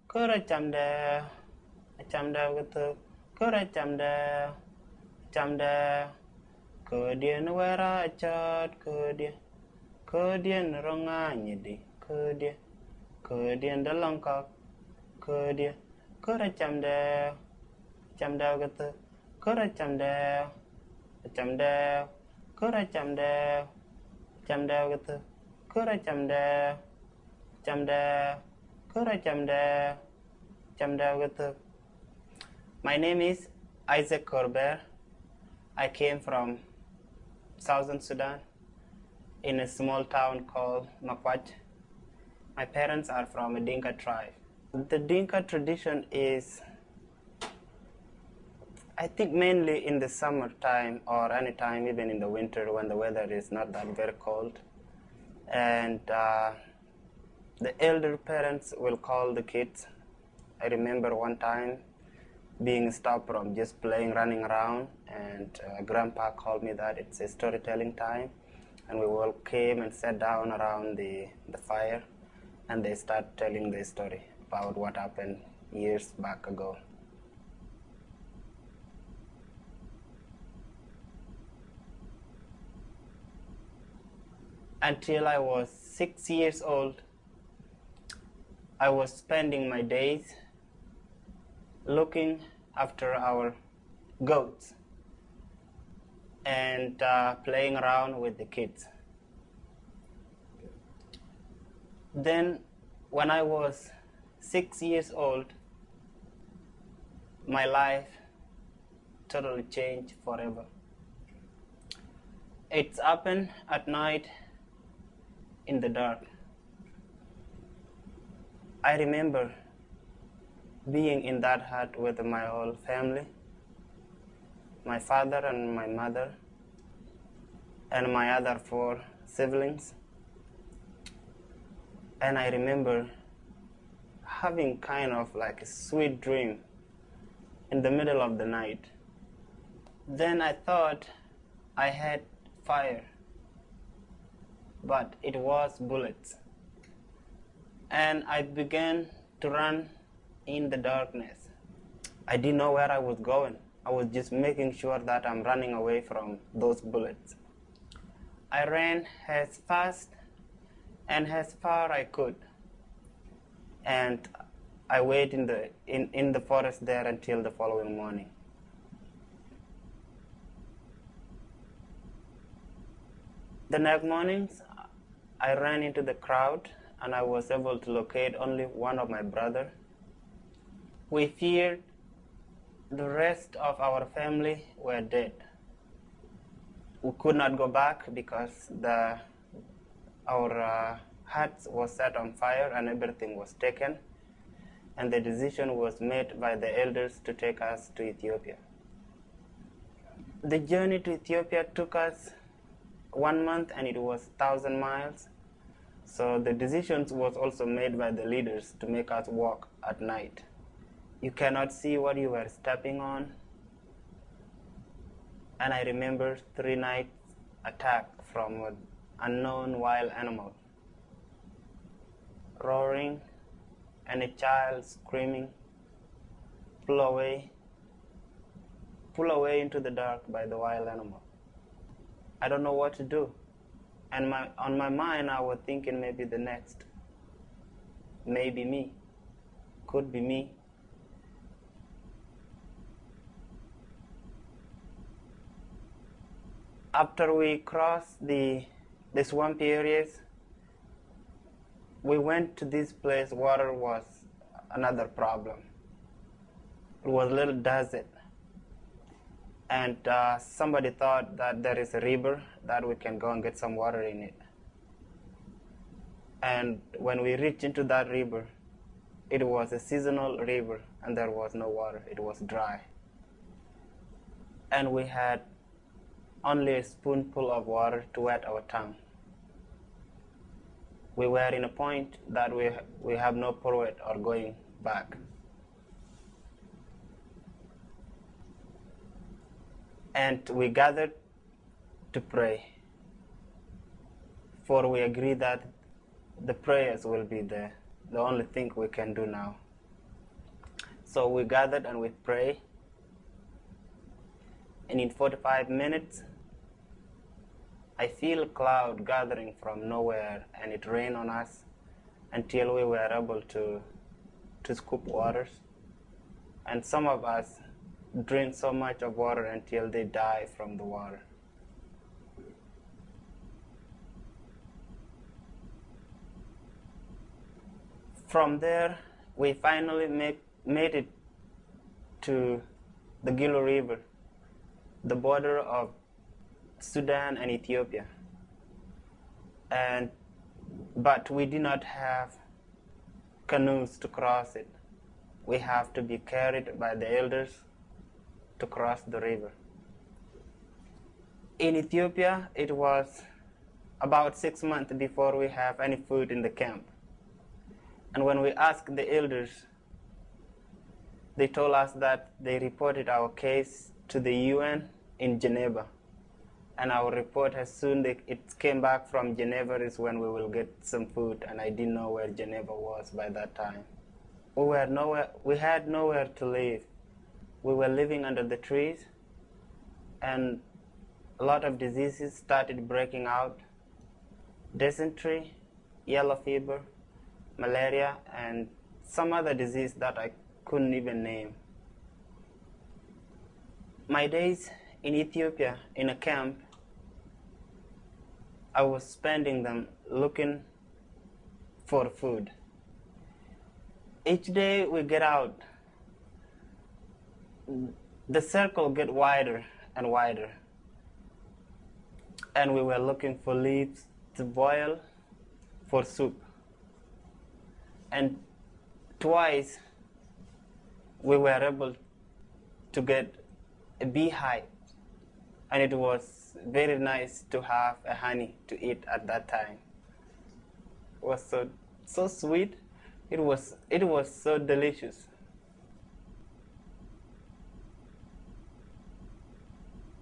Kura chamda with Kura chamda, Kurdian wera a chart, Kurdian ronganyidi, Kurdian the longcock, Kurdia, Kura chamda with Kura chamda, Kura chamda with Kura Kura chamda with. My name is Khor Bher. I came from Southern Sudan in a small town called Makwach. My parents are from a Dinka tribe. The Dinka tradition is, I think, mainly in the summertime or any time, even in the winter when the weather is not that very cold. And the elder parents will call the kids. I remember one time being stopped from just playing, running around, and Grandpa called me that it's a storytelling time, and we all came and sat down around the fire, and they start telling the story about what happened years back ago. Until I was 6 years old, I was spending my days looking after our goats and playing around with the kids. Then, when I was 6 years old, my life totally changed forever. It's happened at night in the dark. I remember being in that hut with my whole family, my father and my mother, and my other 4 siblings. And I remember having kind of like a sweet dream in the middle of the night. Then I thought I had fire, but it was bullets. And I began to run in the darkness. I didn't know where I was going. I was just making sure that I'm running away from those bullets. I ran as fast and as far I could. And I waited in the forest there until the following morning. The next mornings, I ran into the crowd and I was able to locate only one of my brothers. We feared the rest of our family were dead. We could not go back because our hut was set on fire and everything was taken, and the decision was made by the elders to take us to Ethiopia. The journey to Ethiopia took us 1 month and it was 1,000 miles. So the decisions was also made by the leaders to make us walk at night. You cannot see what you were stepping on. And I remember 3 nights attack from an unknown wild animal, roaring, and a child screaming, pull away into the dark by the wild animal. I don't know what to do. And on my mind, I was thinking maybe the next, maybe me, could be me. After we crossed the swamp areas, we went to this place. Water was another problem. It was a little desert. And somebody thought that there is a river that we can go and get some water in it. And when we reached into that river, it was a seasonal river and there was no water. It was dry. And we had only a spoonful of water to wet our tongue. We were in a point that we have no forward or going back. And we gathered to pray, for we agree that the prayers will be the only thing we can do now. So we gathered and we prayed. And in 45 minutes, I feel a cloud gathering from nowhere, and it rained on us until we were able to scoop waters. And some of us drink so much of water until they die from the water. From there, we finally made it to the Gilo River, the border of Sudan and Ethiopia. But we did not have canoes to cross it. We have to be carried by the elders to cross the river. In Ethiopia, it was about 6 months before we have any food in the camp. And when we asked the elders, they told us that they reported our case to the UN in Geneva. And our report, as soon as it came back from Geneva, is when we will get some food. And I didn't know where Geneva was by that time. We had nowhere to live. We were living under the trees, and a lot of diseases started breaking out. Dysentery, yellow fever, malaria, and some other disease that I couldn't even name. My days in Ethiopia in a camp, I was spending them looking for food. Each day we get out, the circle get wider and wider, and we were looking for leaves to boil for soup. And twice we were able to get a beehive, and it was very nice to have a honey to eat at that time. It was so sweet. It was so delicious.